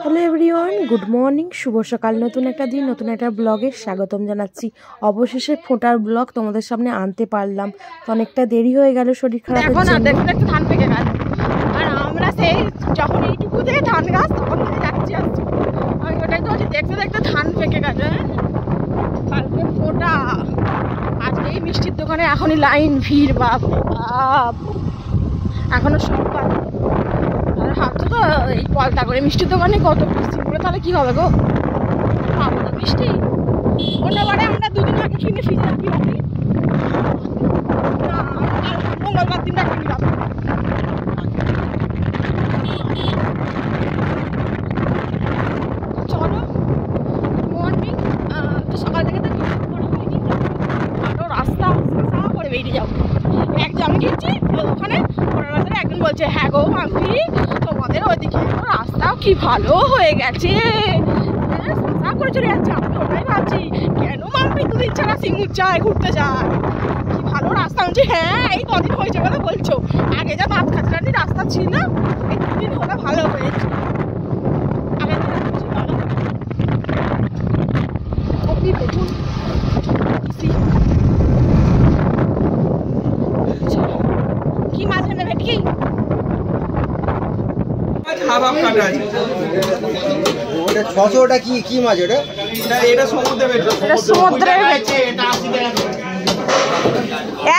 Hello everyone, good morning, শুভ সকাল। নতুন একটা দিন, নতুন একটা ব্লগে স্বাগতম জানাচ্ছি। অবশেষে ফোটার ব্লগ তোমাদের সামনে আনতে পারলাম। তো অনেকটা দেরি হয়ে গেল শরীর খারাপের জন্য। একটু ধান পেকে গেল, আর আমরা সেই যখন এইটুকু থেকে ধান গাছ তখন থেকে যাচ্ছি আসছি, আমি ওটাই তো দেখতে দেখতে ধান পেকে গেল। কালকে ফোটা, আজকে এই মিষ্টির দোকানে এখনই লাইন, ভিড়, বাপ বাপ, এখনো সব আর ভাবছো তো এই পলতা করে মিষ্টির দোকানে কত মিষ্টি করে, তাহলে কি হবে গো? পাবো তো মিষ্টি, ওটা বারে আমরা দুদিন আগে কিনে ফ্রিজে রাখি রাখি, মঙ্গলবার দিন রাখি রাখি। চলো, মর্নিং তো সকাল থেকে তো করা হয়নি, ভালো রাস্তা করে বেরিয়ে যাবো। একজন গেছি ওখানে রাস্তায় একজন বলছে, হ্যাঁ গো মাম্পি তোমাদের ওইদিকে রাস্তাও কি ভালো হয়ে গেছে, হ্যাঁ করে চলে যাচ্ছে। আমি ওটাই ভাবছি, কেন মাম্পি দুদিন ছাড়া সিঙ্গুর যায় ঘুরতে যায়, কি ভালো রাস্তা। বলছি হ্যাঁ এই কদিন হয়েছে বলে বলছো, আগে যা দাঁত খাচড়ানি রাস্তা ছিল এই দুদিন হলে ভালো হয়েছে। আগে দেখুন কি মাছ এনে ভেটকি, ওটা কি মাছ? এটা সমুদ্রের ভেটকি।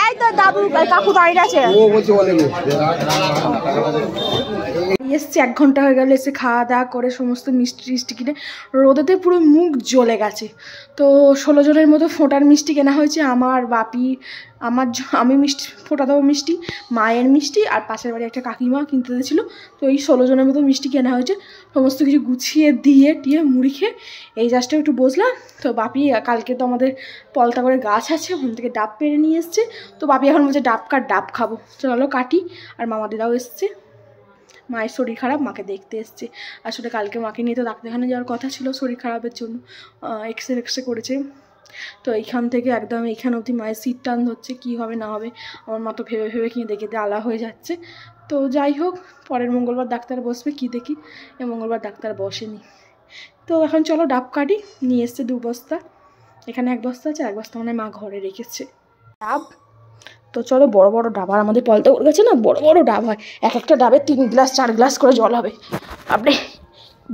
এই তো দাদু কাকু দাঁড়িয়ে আছে। এসছে 1 ঘন্টা হয়ে গেল, এসে খাওয়া দাওয়া করে সমস্ত মিষ্টি কিনে রোদেতে পুরো মুখ জ্বলে গেছে। তো 16 জনের মতো ফোঁটার মিষ্টি কেনা হয়েছে। আমার বাপি, আমি মিষ্টি ফোঁটা দেবো মিষ্টি, মায়ের মিষ্টি, আর পাশের বাড়ি একটা কাকিমা কিনতে দিয়েছিলো। তো এই 16 জনের মতো মিষ্টি কেনা হয়েছে। সমস্ত কিছু গুছিয়ে দিয়ে মুড়ি খেয়ে এই জাস্টটা একটু বসলাম। তো বাপি কালকে তো আমাদের পলতা করে গাছ আছে, ওখান থেকে ডাব পেড়ে নিয়ে এসছে। তো বাপি এখন বলছে ডাব খাবো, চলো কাটি। আর মামা দিদাও এসছে, মায়ের শরীর খারাপ, মাকে দেখতে এসছে। আসলে কালকে মাকে নিয়ে তো ডাক্তারখানে যাওয়ার কথা ছিল শরীর খারাপের জন্য, এক্সরে করেছে। তো এইখান থেকে একদম এইখান অবধি মায়ের সিট টান হচ্ছে, কী হবে না হবে। আমার মা তো ভেবে কিনে দেখে আলা হয়ে যাচ্ছে। তো যাই হোক, পরের মঙ্গলবার ডাক্তার বসবে, কি দেখি এ মঙ্গলবার ডাক্তার বসেনি। তো এখন চলো ডাব কাটি। নিয়ে এসছে 2 বস্তা, এখানে 1 বস্তা আছে, 1 বস্তা মানে মা ঘরে রেখেছে ডাব। তো চলো, বড় বড় ডাব, আর আমাদের পলতা ওর কাছে না বড় বড় ডাব হয়, একটা ডাবে 3 গ্লাস 4 গ্লাস করে জল হবে। আপনি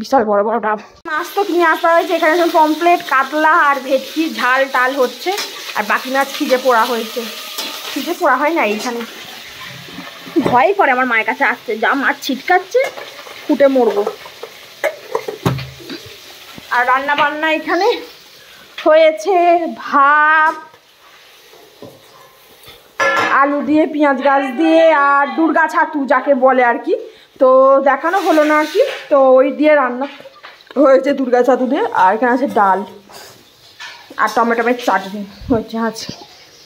বিশাল বড় বড় ডাব। মাছ তো কিনে আসা হয়েছে, এখানে সব পমপ্লেট, কাতলা আর ভেটকি ঝাল টাল হচ্ছে, আর বাকি মাছ ফ্রিজে পোড়া হয়েছে। ফ্রিজে পোড়া হয় না এইখানে, ভয় করে আমার মায়ের কাছে আসছে, যা মাছ ছিটকাচ্ছে ফুটে মরবো। আর রান্না বান্না এখানে হয়েছে ভাত, আলু দিয়ে, পেঁয়াজ গাছ দিয়ে, আর দুর্গা ছাতু যাকে বলে আর কি। তো দেখানো হলো না আর কি, তো ওই দিয়ে রান্না হয়েছে দুর্গা ছাতু দিয়ে। আর এখানে আছে ডাল আর টমেটোমের চাটনি হয়েছে আছে।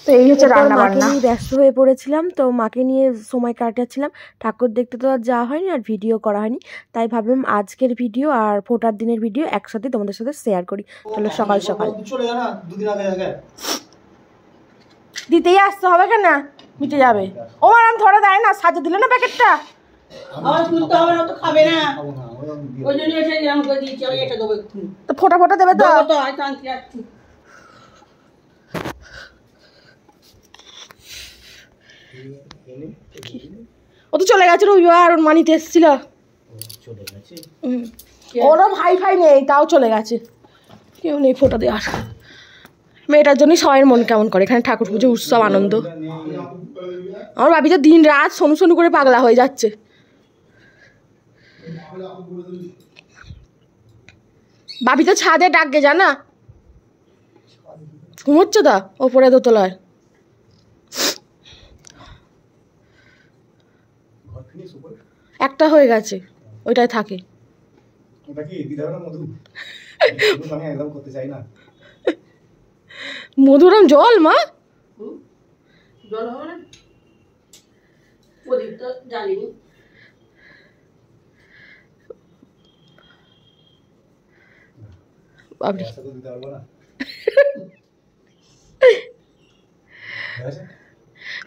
তো এই হচ্ছে রান্না বান্না। ব্যস্ত হয়ে পড়েছিলাম, তো মাকে নিয়ে সময় কাটাচ্ছিলাম। ঠাকুর দেখতে তো আর যাওয়া হয়নি, আর ভিডিও করা হয়নি, তাই ভাবলাম আজকের ভিডিও আর ফোটার দিনের ভিডিও একসাথে তোমাদের সাথে শেয়ার করি। চলো সকাল সকাল দিতেই আসতে হবে, কেন মিটে যাবে। ও আর আমি ধরে দেয় না, সাজে দিলে না প্যাকেটটা। তো ফোটা দেবে তো। ও তো চলে গেছে রবিবার, ওর মানিতে এসেছিল। ওরও ভাই নেই, তাও চলে গেছে, কেউ নেই ফোটা দেওয়ার। মেয়েটার জন্যই সবাই মন কেমন করে, এখানে ঠাকুর পুজো উৎসব আনন্দ। আমার বাবি তো দিন রাত সোনু করে পাগলা হয়ে যাচ্ছে। বাবি তো ছাদে ডাকবে, জানা ঘুমোচ্ছে তা ওপরে দোতলায়। একটা হয়ে গেছে, ওইটাই থাকে। মধুরম জল মা, জল হবে না, প্রদীপ তো জ্বালিনি।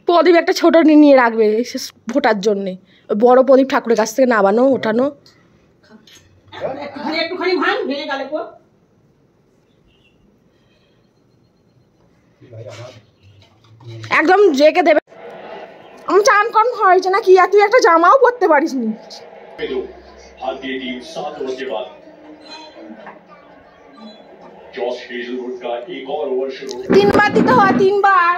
প্রদীপ একটা ছোট নিয়ে রাখবে ফোটার জন্যে, বড় প্রদীপ ঠাকুরের কাছ থেকে নামানো ওঠানো। একটুখানি ভাঙ ভেঙে গেলে পর একদম জেকে দেবে। আমি চান কন হয়েছে না কি, আর তুই একটা জামাও পরতে পারিস নি। তিনবার দিতে হয়, তিনবার।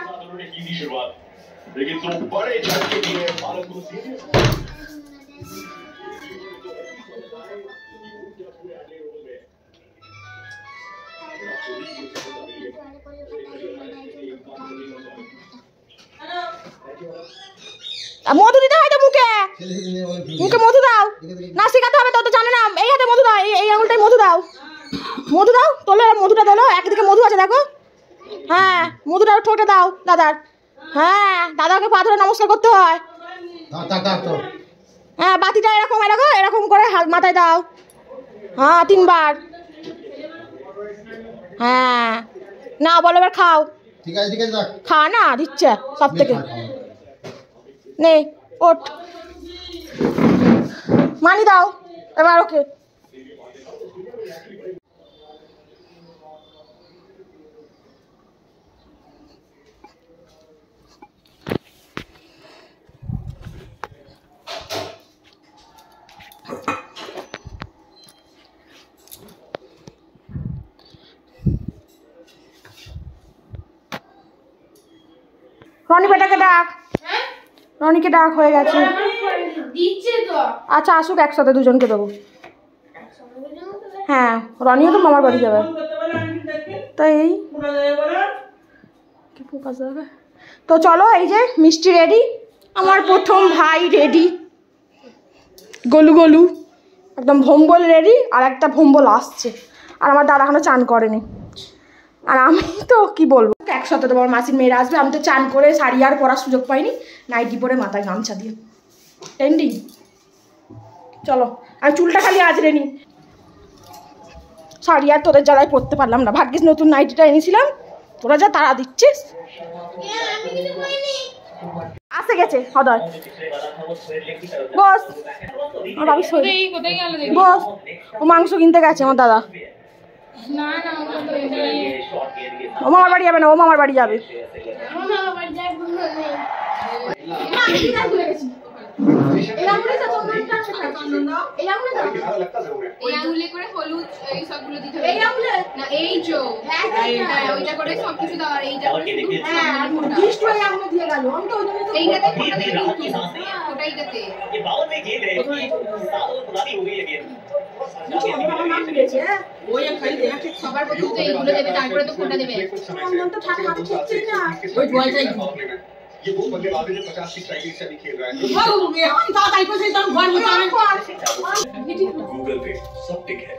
মধু দিতে হয় তো মুখে, মুখে মধু দাও না, শেখাতে হবে তো, জানে না। এই হাতে মধু দাও, এই আঙুলটাই মধু দাও, মধু দাও, তোলো মধুটা তোলো, একদিকে মধু আছে দেখো। হ্যাঁ মধুটা ঠোঁটে দাও দাদার। হ্যাঁ দাদাকে পা ধরে নমস্কার করতে হয়। হ্যাঁ বাতিটা এরকম এরকম এরকম করে মাথায় দাও। হ্যাঁ তিনবার। হ্যাঁ না বলো এবার খাও। ঠিক আছে ঠিক আছে খা না, দিচ্ছে সব থেকে। নে ওঠ, মানি দাও এবার ওকে। রনি বেটাকে ডাক, রনিকে ডাক, হয়ে গেছে। আচ্ছা আসুক একসাথে, দুজনকে দেবো। হ্যাঁ রনিও তো মামার বাড়ি যাবে, তাই এই তো চলো। এই যে মিষ্টি রেডি, আমার প্রথম ভাই রেডি, গোলু গোলু একদম ভম্বল রেডি, আর একটা ভম্বল আসছে। আর আমার দাদা এখনো চান করেনি। আর আমি তো কি বলবো, একসাথে তোমার মাসির মেয়েরা আসবে। আমি তো চান করে শাড়ি আর পরার সুযোগ পাইনি, নাইটি পরে মাথায় গামছা দিয়ে ট্রেন্ডিং। চলো আমি চুলটা খালি আজরে নি, শাড়ি আর তোদের জ্বালায় পরতে পারলাম না। ভাগ্যিস নতুন নাইটিটা এনেছিলাম, তোরা যা তারা দিচ্ছিস। আসে গেছে হদয়, বস বস। ও মাংস কিনতে গেছে আমার দাদা। ও মামার বাড়ি যাবে না, ও মামার বাড়ি যাবে। সবার প্রথমে তো এইগুলো দেবে, তারপরে তো ফোঁটা দেবে।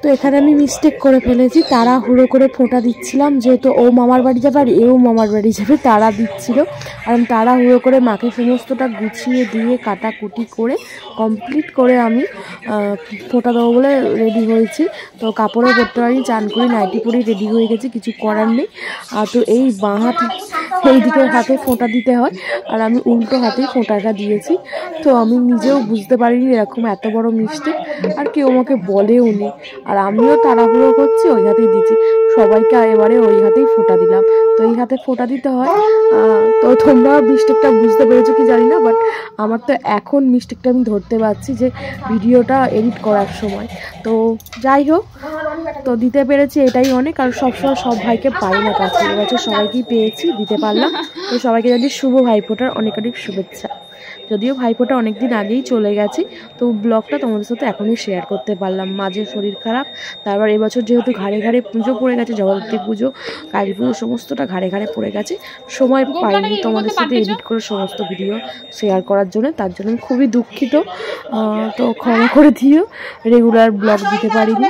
তো এখানে আমি মিস্টেক করে ফেলেছি, তাড়াহুড়ো করে ফোঁটা দিচ্ছিলাম, যেহেতু ও মামার বাড়ি যাবে আর এও মামার বাড়ি যাবে, তারা দিচ্ছিল। আর আমি তাড়াহুড়ো করে মাকে সমস্তটা গুছিয়ে দিয়ে কাটাকুটি করে কমপ্লিট করে আমি ফোঁটা দেবো বলে রেডি হয়েছি। তো কাপড়ে পরতে পারি, চান করি, নাইটি পরি, রেডি হয়ে গেছি, কিছু করার নেই। তো এই বাঁ হাতে এই দিকের হাতে ফোঁটা দিতে হয়, আর আমি উল্টো হাতেই ফোঁটাটা দিয়েছি। তো আমি নিজেও বুঝতে পারিনি এরকম এত বড় মিস্টেক, আর কেউ আমাকে বলেও নি। আর আমিও তাড়াহুড়ো করছি, ওই হাতেই দিচ্ছি, সবাইকে এবারে ওই হাতেই ফোঁটা দিলাম। তো এই হাতে ফোঁটা দিতে হয়। তো তোমরাও মিস্টেকটা বুঝতে পেরেছো কি জানি না, বাট আমার তো এখন মিস্টেকটা আমি ধরতে পারছি যে ভিডিওটা এডিট করার সময়। তো যাই হোক, তো দিতে পেরেছি এটাই অনেক। আর সবসময় সব ভাইকে পাই না কাছে, এবছর সবাইকেই পেয়েছি, দিতে পারলাম। তো সবাইকে জানি শুভ ভাইফোঁটার অনেক অনেক শুভেচ্ছা। যদিও ভাইফোঁটা অনেক দিন আগেই চলে গেছে, তো ব্লগটা তোমাদের সাথে এখনই শেয়ার করতে পারলাম। মাঝে শরীর খারাপ, তারপর এবছর যেহেতু ঘাড়ে ঘাড়ে পুজো পড়ে গেছে, জগদ্ধাত্রী পুজো, কালী পুজো, সমস্তটা ঘাড়ে ঘাড়ে পড়ে গেছে, সময় পাইনি তোমাদের সাথে এডিট করে সমস্ত ভিডিও শেয়ার করার জন্য। তার জন্য আমি খুবই দুঃখিত, তো ক্ষমা করে দিও, রেগুলার ব্লগ দিতে পারিনি।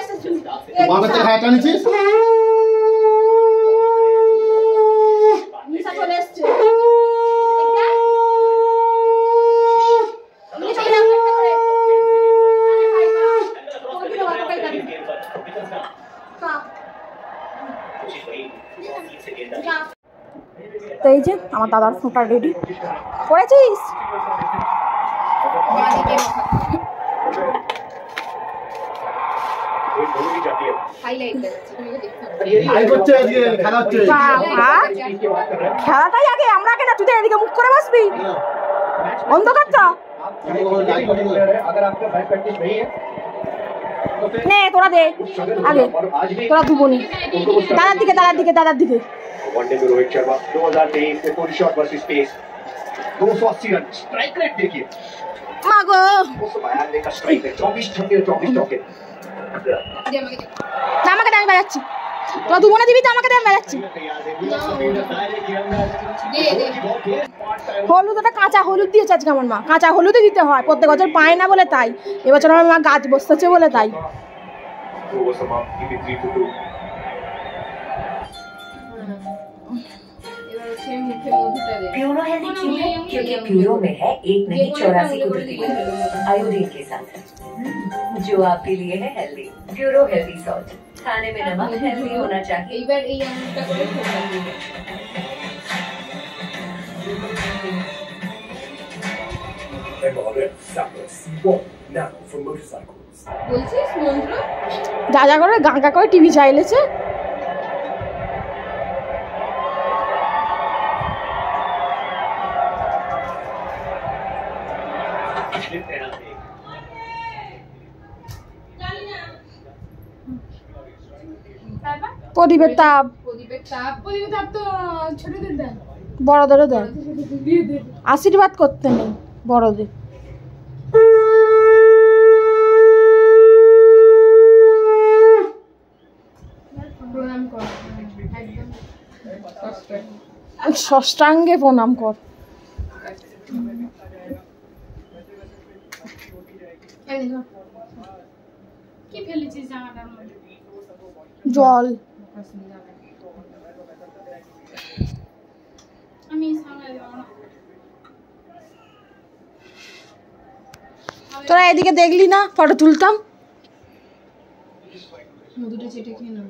তো এই যে আমার দাদার ফোঁটা রেডি করেছিস। হাইলাইট দেখাচ্ছে তুমি দেখতে খেলাটাই আগে, আমরা আগে না, তুই তো এদিকে মুখ করে বসবি অন্ধকারটা। নে তোরা দে আগে, তোরা দুবনি দাদার দিকে দাদার দিকে দাদার দিকে। वनडे में रोहित शर्मा 2023 में पूरी shot versus pace 280 run strike rate देखिए মাগো उस बयान का स्ट्राइक रेट 24 छक्के 24 चौके আমাকে দে, আমি বাজাচ্ছি। তোরা দুবনে দিবি তো, আমাকে দে, আমি বাজাচ্ছি। হলুদ, ওটা কাঁচা হলুদ দিয়েছে আজকে আমার মা। কাঁচা হলুদই দিতে হয়, প্রত্যেক বছর পায় না বলে তাই, এবছর আমার মা গাছ বসতেছে বলে তাই। प्यूरो हेल्दी क्यों है? क्योंकि प्यूरो में है 1 नहीं 84 कुदरती आयोडीन के साथ, जो आपके लिए है हेल्दी। प्यूरो हेल्दी सॉल्ट, खाने में नमक हेल्दी होना चाहिए। এইবার এই আমটা করে ফোটা দিবে। বলছিস মন্ত্র যা যা করে গাঁগা করে টিভি চাইলেছে। প্রদীপের তাপ, প্রদীপের তাপ তো ছোটদের দেন, বড়দেরও দেয়, আশীর্বাদ করতে নেই বড়দের। প্রণাম কর একদম ষষ্ঠাঙ্গে প্রণাম কর। কি ফেলেছিস জামাটার মধ্যে? জল। আমি সামনে যাব না। তোরা এদিকে দেখলি না ফটো তুলতাম? মধুটা চেটে খেয়ে নাও।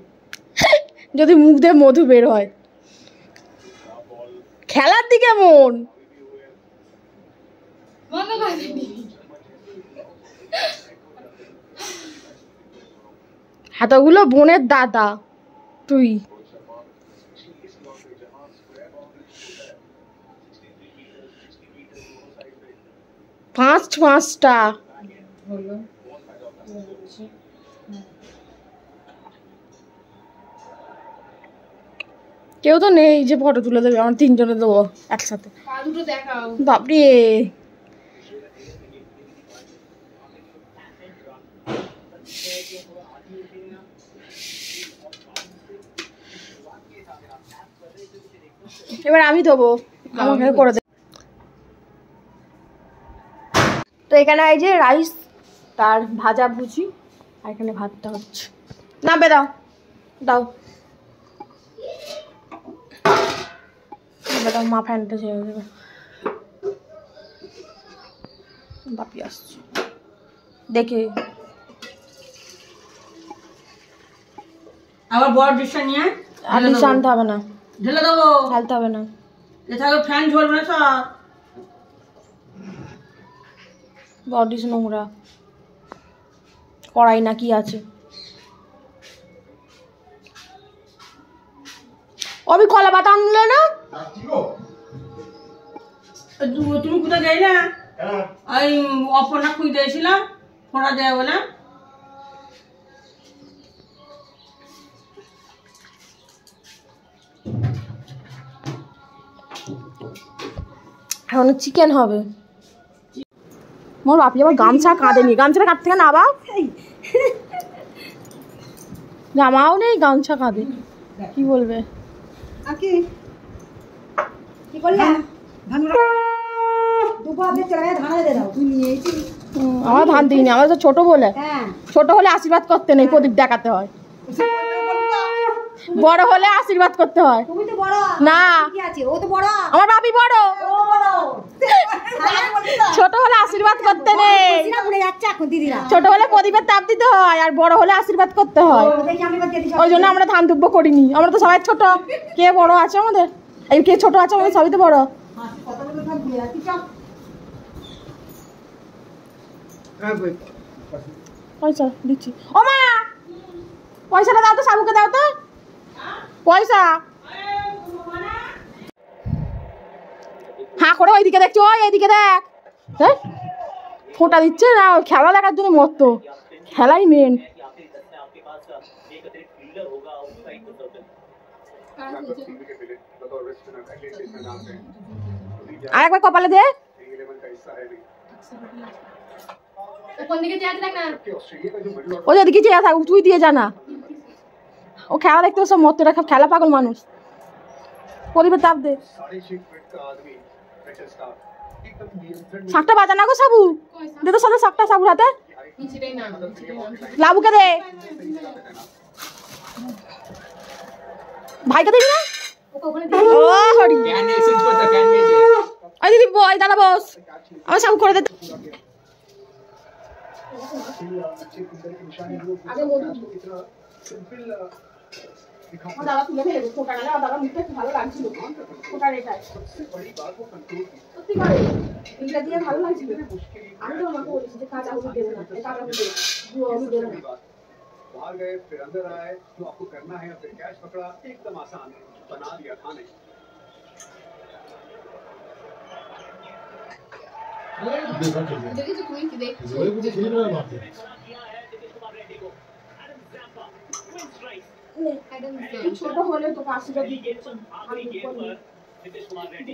যদি মুখ দিয়ে মধু বের হয়। খেলার দিকে মন। মনে বাঁধেনি। এতগুলো বোনের দাদা তুই। পাঁচটা হলো কেউ তো নেই যে ফটো তুলে দেবে, আমার 3 জনে দেবো একসাথে। পা দুটো দেখাও। বাপরে, এবার আমি দেবো, আমাকে করে দে। তো এখানে এই যে রাইস, তার ভাজা ভুজি, আর এখানে ভাতটা হচ্ছে। নামবে দাও দাও দাও, মা ফ্যানটা ছেড়ে দেবে। বাপি আসছে দেখে। আবার বড় ডিশটা নিয়ে আর ডিশ আনতে হবে না, ঢেলে দেবো, ঢালতে হবে না। এছাড়া ফ্যান ঝরবে না সব। বড় ডিশ নোংরা, কড়াই না কি আছে। অবি কলা পাতা আনলে না? তুমি কোথায় যাই না? ওই অপর্ণা খুঁজে দিয়েছিলাম, ফোনা দেয় বলে। এখন চিকেন হবে। মোর বাপি আবার গামছা কাঁদেনি, গামছাটা কাঁদ থেকে না বা জামাও নেই, গামছা কাঁদে, কি বলবে? আমার ধান দিইনি, আমার তো ছোট বলে, ছোট হলে আশীর্বাদ করতে নেই, প্রদীপ দেখাতে হয়। বড় হলে আশীর্বাদ করতে হয় না। আমার বাপি বড়, ছোট হলে আশীর্বাদ করতে নেই। ছোট হলে প্রদীপের তাপ দিতে হয়, আর বড় হলে আশীর্বাদ করতে হয়। ওই জন্য আমরা ধান দুব্য করিনি, আমরা তো সবাই ছোট। কে বড় আছে আমাদের? এই কে ছোট আছে আমাদের? সবই তো বড়। পয়সা দিচ্ছি। ও মা পয়সাটা দাও তো, সাবুকে দাও তো পয়সা। হ্যাঁ করে ওইদিকে দেখছো, এইদিকে দেখ। হ্যাঁ ফোঁটা দিচ্ছে না, খেলা দেখার জন্য মতো, খেলাই মেন। আর একবার কপালে দে। ও যেদিকে চেয়ে থাক, তুই দিয়ে জানা। ও খেলা দেখতে সব মতো, খেলা পাগল মানুষ। প্রদীপের তাপ দে। শাকটা বাজা না গো সাবু, দে তো সাথে শাকটা সাবুর হাতে। লাবুকে দে, ভাইকে দিবি না? দিদি বই দাদা বস, আমার সাবু করে দে। দাদা তুলে ফেলে ফোটা গেলে, দাদা মুখটা ভালো লাগছিল, ফোটার এটাই সত্যি করে এইটা দিয়ে ভালো লাগছিল। আমি তো আমাকে বলেছি যে কাঁচা হলুদ দেবে না, কাঁচা হলুদ দেবে, হলুদ দেবে না। बाहर गए फिर अंदर आए, जो आपको करना है फिर कैश पकड़ा, एकदम आसान बना दिया खाने। देखिए तुम्हें कि देख ছোট হলে তো 500 দিয়ে দিচ্ছি, আমি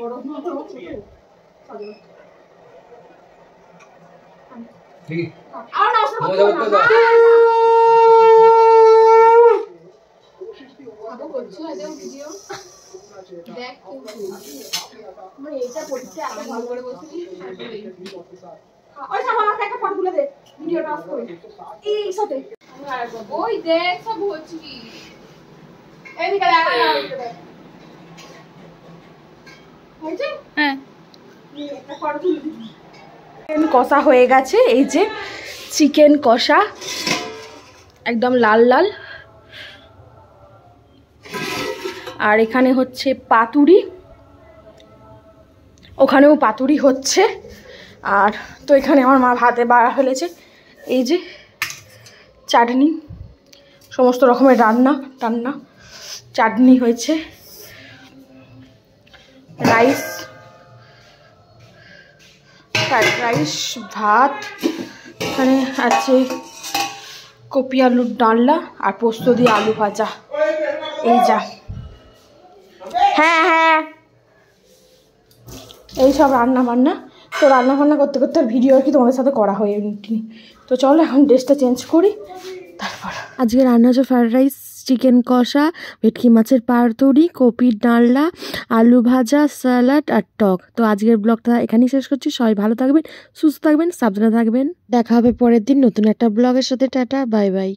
বড় হলে ছোট। ঠিক আর না আসলে মজা করতে দাও। अब করছো আজ ভিডিও দেখ মানে এটা পড়তে আগে ভালো করে বসলি ওই সামনে আমাকে একটা ফটো তুলে দে, ভিডিওটা অফ করে এই সাথে। ওই দেখ সব হচ্ছে কি এইদিকে দেখ, এইদিকে দেখ। হয়েছে? হ্যাঁ একটা ফটো তুলে দিবি। চিকেন কষা হয়ে গেছে, এই যে চিকেন কষা একদম লাল লাল। আর এখানে হচ্ছে পাতুরি, ওখানেও পাতুরি হচ্ছে। আর তো এখানে আমার মা ভাতে বাড়া ফেলেছে, এই যে চাটনি, সমস্ত রকমের রান্না চাটনি হয়েছে, রাইস, ফ্রাইড রাইস, ভাত, এখানে আছে কপি আলুর ডালনা আর পোস্ত দিয়ে আলু ভাজা। এই যা, হ্যাঁ হ্যাঁ এই সব রান্না বান্না। তো রান্না বান্না করতে করতে আর ভিডিও আর কি তোমাদের সাথে করা হয়ে উঠেনি। তো চলো এখন ড্রেসটা চেঞ্জ করি, তারপর আজকে রান্না হচ্ছে ফ্রাইড রাইস, চিকেন কষা, ভেটকি মাছের পাতুরি, কপির ডালনা, আলু ভাজা, স্যালাড আর টক। তো আজকের ব্লগটা এখানেই শেষ করছি। সবাই ভালো থাকবেন, সুস্থ থাকবেন, সাবধানে থাকবেন। দেখা হবে পরের দিন নতুন একটা ব্লগের সাথে। Tata, bye bye.